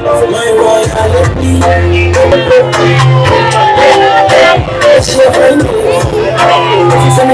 My royalty. It's your friend. It's a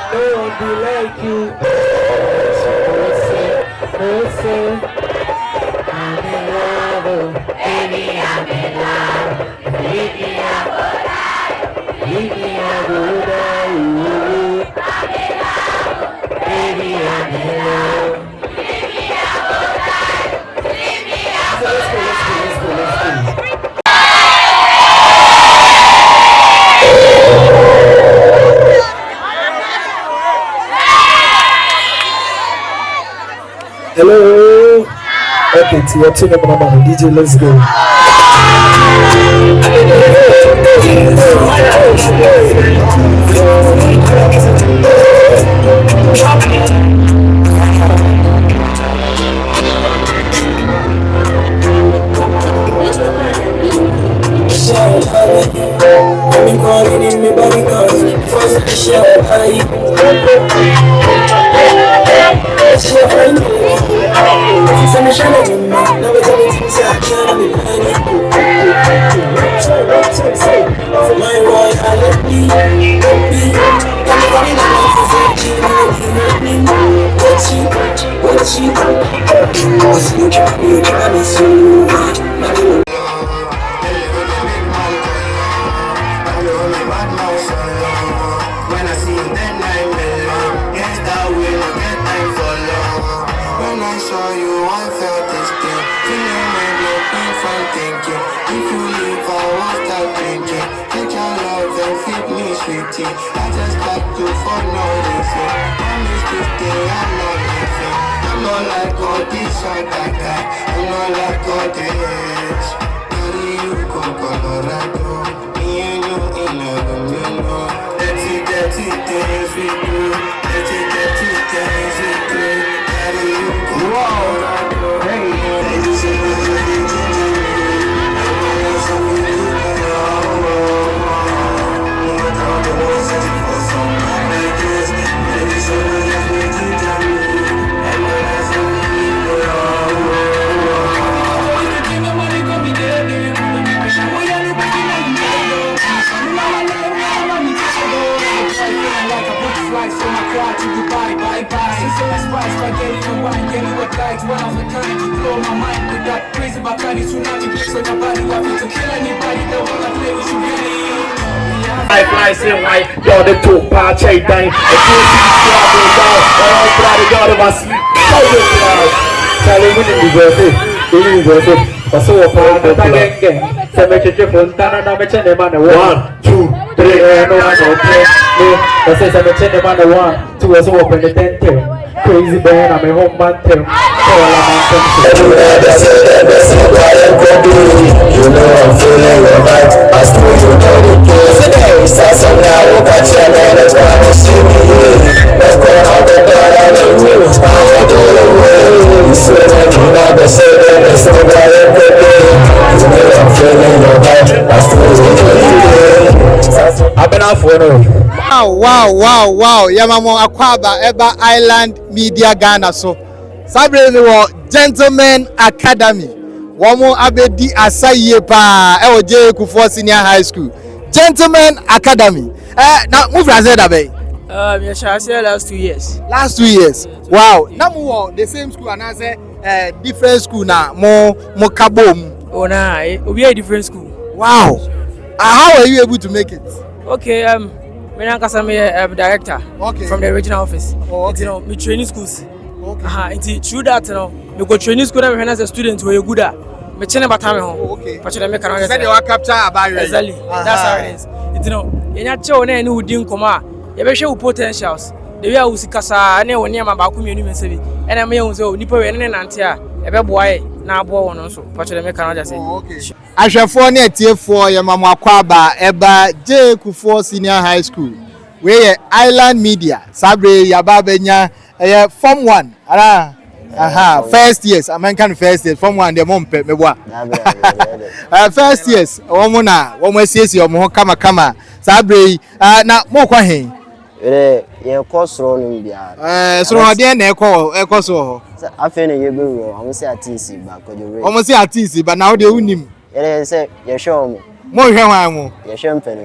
No one be like you. I'm in love, baby, I'm in love. Baby, I'm alive. Baby, I'm alive. Baby, I'm in love. Let's go. Hello. Okay, to your team member, DJ, let's go. I'm calling in me body cause first I share I just got to for no reason. Promise to stay, I'm not leaving. I'm not like all this other guy. I'm not like all this. Carry you go Colorado. Me and you in love, you know. Dirty days we do. Dirty days we do. Carry you go Colorado. Hey, you say you I say why y'all the two part check down. The two down. All bloody y'all the see. Tell me when you go say. You go say. Paso part the gang. Say me check phone. Tana na me check the man. 1, 2, 3. No one okay. No. Say me check the man. 1, 2. So open the tent. Crazy band. I'm a home man. You know I'm feeling your vibe. I still you know the case. Start some now, but you never try to see me. Let's go out the door and the roof. I will do the way. You say that you never say that it's so bad and good. You know I'm feeling your vibe. I still you know the case. I've been out for no. Wow. Yamamo Akwaba Eba Island Media Ghana so. Sabre no Gentlemen Academy. Wamo abedi asaye pa e oje Kufuor Senior High School. Gentlemen Academy. Now move as that be. Yeah, I say last 2 years. Last 2 years. Wow. Now we the same school and I say different school now. Mo kabom. Oh nah, we are a different school. Wow. How are you able to make it? Okay, me director. Okay. From the regional office. Oh, okay. You know, me training schools. Okay. Through that, you know, me go training school and when as a student we are good at. Me chene batame home. Okay. But you make another. Said you capture about you. Exactly. That's how it is. You know, enya che na enu udi nkoma. You be show potentials. The way I was kasa na woni am ba ku mienu mensebi. Ena me hu say nipa we ne nante a e be boae na abo won so. But you make another say. Okay. Ahwefo na etiefo ye mamo akwaba eba J Kufuor Senior High School. We Island Media. Sabre yaba benya form 1. First years, American first years, from one the mom pe me boa. First years, omo na, omo siesie omo kama. Sabre na mo kwa he. Ye course run bia. So na de na e course ho. I feel you be I say artist ba Cojo. Almost say artist but now they unim. Yeah say you show me. Mo hwe wan mo. You show penny.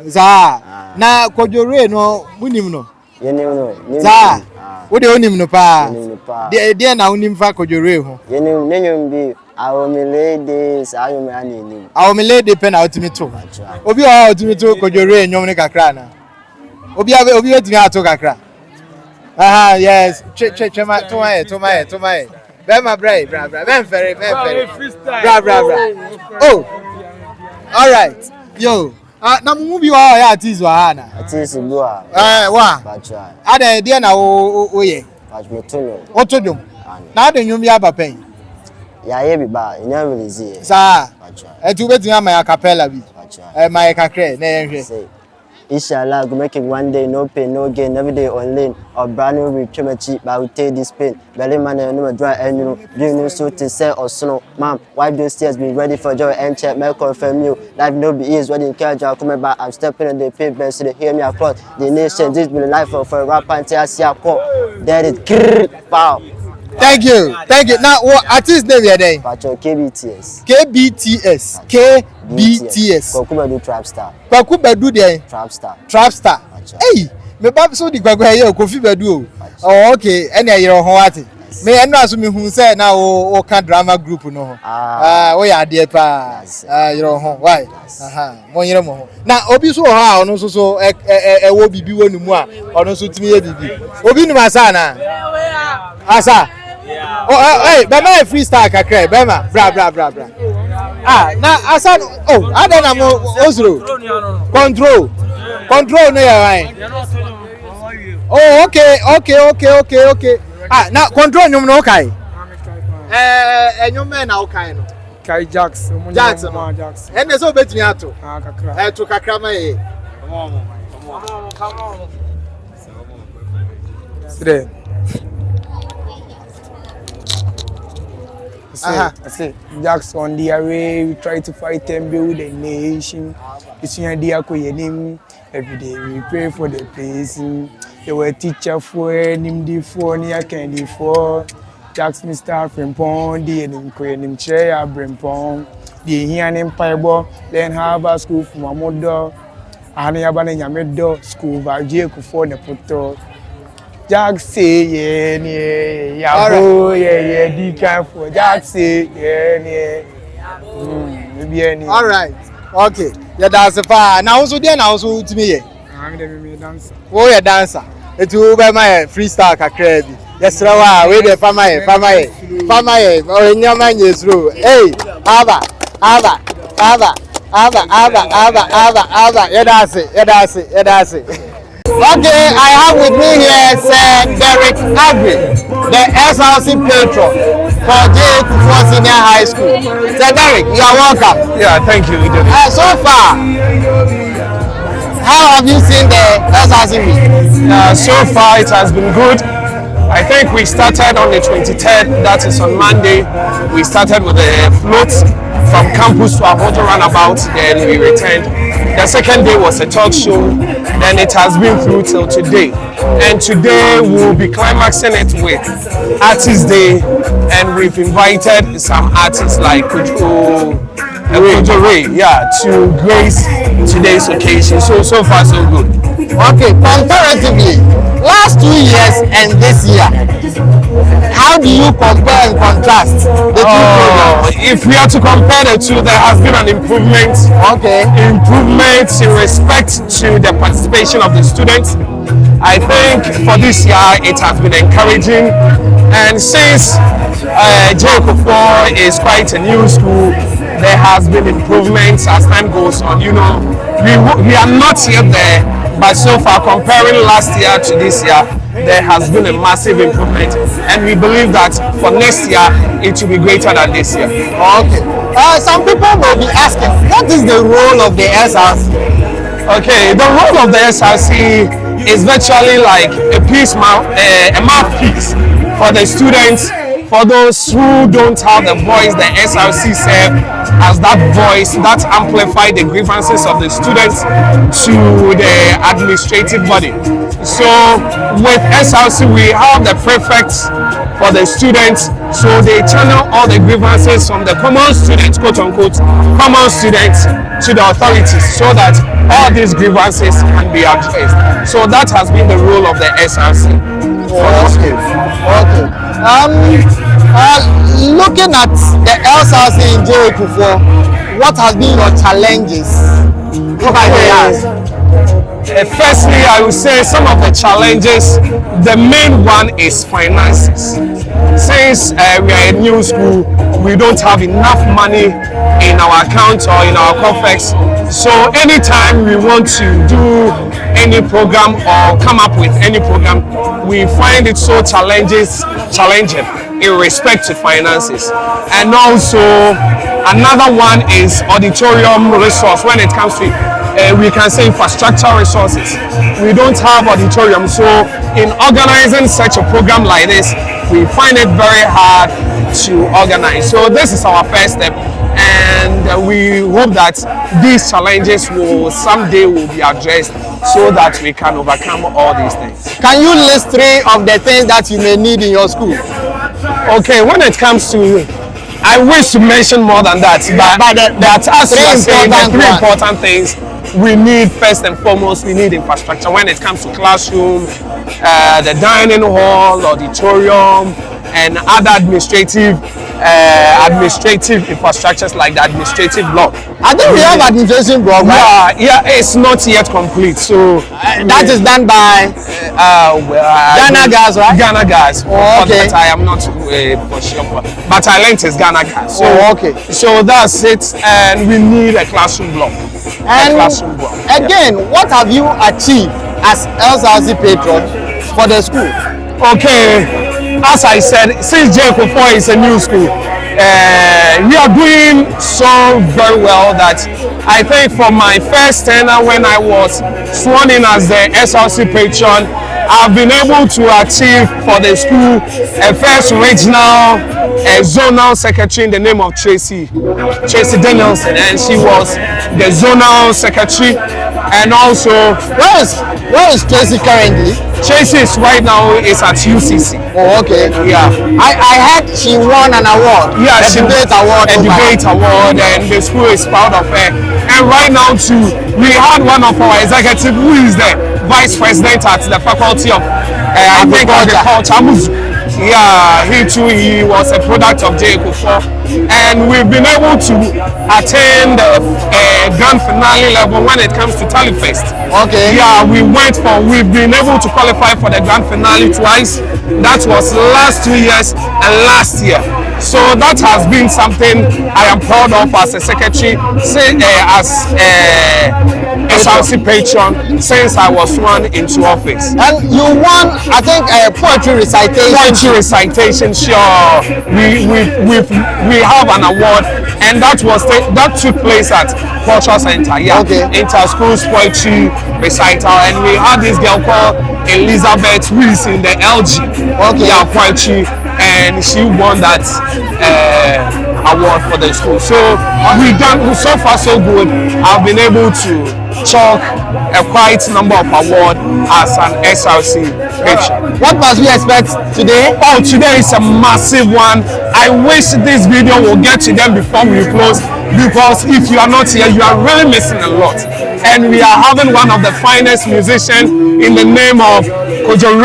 Za na Cojo no unim no. You know no. Za wo de unim no pa. De na unim fa Cojo ho. You know nenyum bi Awomi ladies ayomi anini. Awomi lady pen out me too. Obi o to me too Cojo nyom ne kakra na. Obi wetimi ato kakra. Aha, yes. Che ma to my. Be my bra. Ben ferry. Bra. Oh. All right. Yo. Na mu bi wa ya artist wa ha na. Artist bua. Wa. Bacha. Ada de na wo ye. Bacha to. Otodum. Na ada nyum bi aba pen. Ya ye bi ba, nya release. Sa. Bacha. Etu betimi ama ya capella bi. Bacha. My kakra na yenhwe. Inshallah, go make it one day, no pain, no gain, every day on lane. Or brand new with too cheap, but I will take this pain. Belly man, I know dry and you bring new suit to sell or snow. Mom, wipe those tears, be ready for joy and check, may confirm you. Life no be easy, when you catch you coming back. I'm stepping in the pavement, so they hear me across the nation. This be the life of a rapper until I see a call. That is pow. Thank you. Now, what artist name you there? Pacho KBTS. Kwaku Bedu Trap Star. Kwaku Bedu there. Trap Star. Hey, me bab so di Kwaku here Kofi Bedu. Oh, okay. Any year ho ati. Me eno aso me hu say na o ka drama group no ho. O ya de pa. Year ho. Why? Mo year mo ho. Na obi so ha ono so e wo bibi wonu mu a ono so timi ye bibi. Obi nu asa na. Asa. Oh, hey, Bema freestyle kakra, Bema, bra. Na asa, oh, ada na mo ozro. Control no ya wan. Oh, okay. Na control nyum no kai. Enyum na okay no. Kai Jackson. Ene so betimi ato. Kakra. To kakra ma ye. Come on. Today. I say, Jackson on the way, we try to fight and build a nation. It's in the every day we pray for the place. They were teacher for him, for near candy for Jackson staff from Pond, the him chair, Brimpon, the Hian Piebo, then Harvard School for my mother, and Yaban School by Jacob for the Poto. Jack say yeah, be careful. Jack say yeah. All right. Okay. Yeah, that's a far. Now also there now also to me. I'm the dancer. Oh, yeah, dancer. It will be my freestyle kakra bi. Yes, rawa. We the farmer. Oh, in your man is true. Hey, Ava. Yeah, that's it. Okay, I have with me here TW3RK, the SRC patron for J4 Senior High School. Derek, you are welcome. Yeah, thank you. So far, how have you seen the SRC meet? So far, it has been good. I think we started on the 23rd, that is on Monday. We started with the float from campus to Ahoto roundabout, then we returned. The second day was a talk show, then it has been through till today. And today we'll be climaxing it with Artist Day, and we've invited some artists like Cojo, to grace today's occasion. So far so good. Okay, comparatively, last 2 years and this year, how do you compare and contrast the two programs? If we are to compare the two, there has been an improvement. Okay. Improvement in respect to the participation of the students. I think for this year it has been encouraging, and since J4 is quite a new school, there has been improvements as time goes on. You know, we are not yet there, but so far comparing last year to this year, there has been a massive improvement, and we believe that for next year it will be greater than this year. Okay. Some people will be asking, what is the role of the SRC? Okay, the role of the SRC is virtually like a mouthpiece for the students. For those who don't have the voice, the SRC serve as that voice that amplify the grievances of the students to the administrative body. So with SRC, we have the prefects for the students. So they channel all the grievances from the common students, quote unquote, common students to the authorities so that all these grievances can be addressed. So that has been the role of the SRC. Okay. Looking at the SRC in J.A. what has been your challenges over the years? Firstly, I would say some of the challenges, the main one is finances. Since we are a new school, we don't have enough money in our account or in our coffers. So anytime we want to do any program or come up with any program, we find it so challenging in respect to finances. And also another one is auditorium resource when it comes to we can say infrastructure resources. We don't have auditorium, so in organizing such a program like this, we find it very hard to organize. So this is our first step, and we hope that these challenges will someday be addressed so that we can overcome all these things. Can you list 3 of the things that you may need in your school? Okay, when it comes to, I wish to mention more than that, but that as you are saying, the 3 important things we need. First and foremost, we need infrastructure when it comes to classroom, the dining hall, auditorium, and other administrative infrastructures like the administrative block. I think we have administration block, right? Yeah, it's not yet complete. So that is done by Ghana Gas, right? Ghana Gas. Oh, okay. But I am not for sure, but I learned it's Ghana Gas. So, okay. So that's it, and we need a classroom block. Again, what have you achieved as LSRC patron for the school? Okay. As I said, since J.A. is a new school, we are doing so very well that I think for my first tenure when I was sworn in as the SRC patron, I've been able to achieve for the school a first regional zonal secretary in the name of Tracy Danielson, and she was the zonal secretary. And also, where is Tracy currently? Tracy is right now is at UCC. Oh, okay. Yeah. I heard she won an award. Yeah, a debate award. A debate award, and the school is proud of her. And right now too, we had one of our executive who is the vice president at the faculty of I think agriculture. Yeah, he was a product of J.A. and we've been able to attend a grand finale level when it comes to Talifest. Okay. Yeah, we've been able to qualify for the grand finale twice. That was last 2 years and last year. So that has been something I am proud of as a secretary, as SRC patron since I was sworn into office. And you won, I think, a poetry recitation. Poetry recitation, sure. We have an award, and that took place at Cultural Center. Yeah, okay. Inter-schools poetry recital, and we had this girl called Elizabeth who is in the LG. Okay. Yeah, poetry, and she won that award for the school. So we've done so far so good. I've been able to chalk a quite number of awards as an SRC patron. What must we expect today? Oh, today is a massive one. I wish this video will get to them before we close, because if you are not here, you are really missing a lot. And we are having one of the finest musicians in the name of Cojo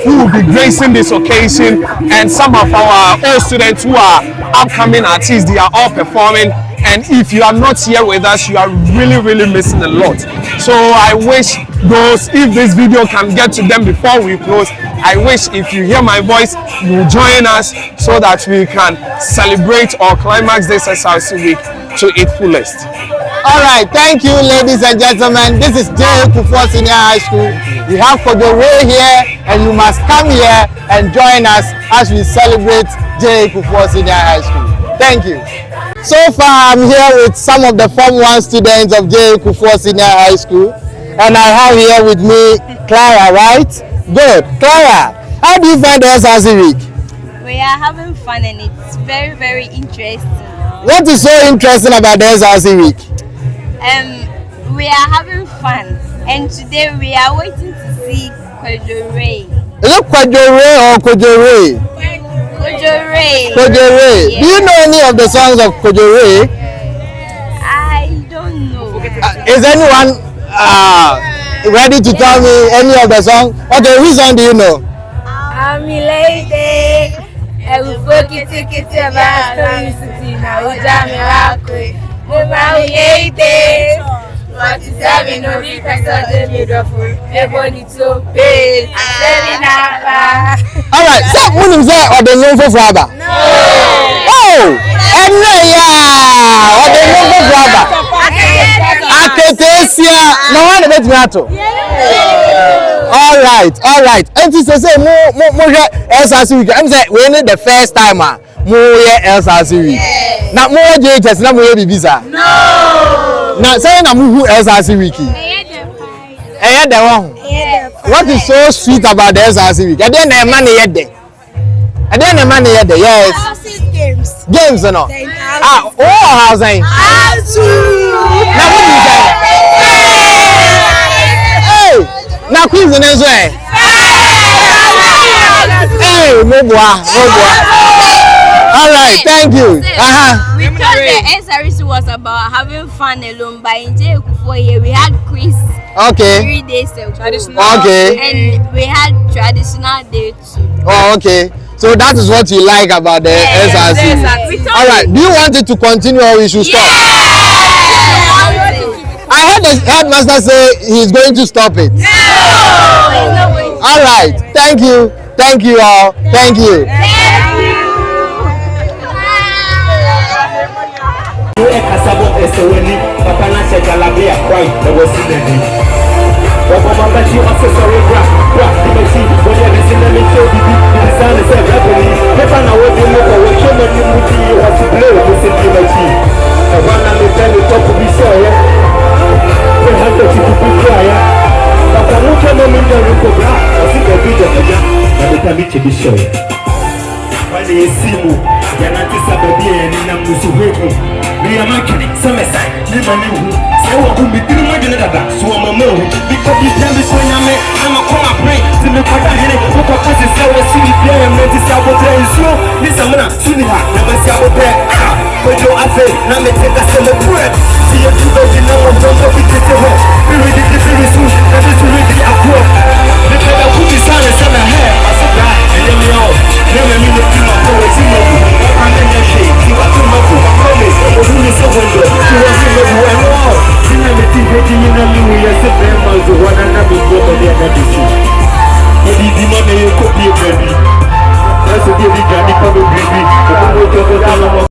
who will be gracing this occasion, and some of our old students who are upcoming artists, they are all performing. And if you are not here with us, you are really, really missing a lot. So I wish if this video can get to them before we close, I wish if you hear my voice, you will join us so that we can celebrate or climax this SRC week to its fullest. All right, thank you, ladies and gentlemen. This is J.A. Senior High School. We have Cojo here, and you must come here and join us as we celebrate J.A. Senior High School. Thank you. So far, I'm here with some of the Form 1 students of J.A. Senior High School, and I have here with me Clara, right? Good. Clara, how do you find the SRC week? We are having fun, and it's very, very interesting. What is so interesting about the SRC week? We are having fun, and today we are waiting to see Cojo. Is it Cojo or Cojo? Cojo. Yeah. Do you know any of the songs of Cojo? I don't know. Is anyone ready to tell me any of the songs? Okay, which song do you know? I'm lady. I will forget to get about city now. What is having no difference of the beautiful? Everybody to pay. All right, so when you say or the known for Flabba? No. Oh, and or the known for Flabba. Aketesia, no one bet me ato. All right. And to say more else week. I'm saying we need the first time more else week. Now more JHS, now more Bibisa. No. Now say na who else week. The one. What is so sweet about the else week? And then the money yet there. And then the money yet there. Yes. Games or no? How's that? Now what do you say? Hey! Now quiz the next way. Hey, Moboa. All right, thank you. We thought the SRC was about having fun alone, but in J4 we had quiz. Okay. 3 days ago. Okay. And we had traditional day too. Oh, okay. So that is what you like about the SRC. All right. Do you want it to continue or we should stop? I heard the headmaster say he's going to stop it. No. All right. Thank you. Thank you all. Thank you. That's a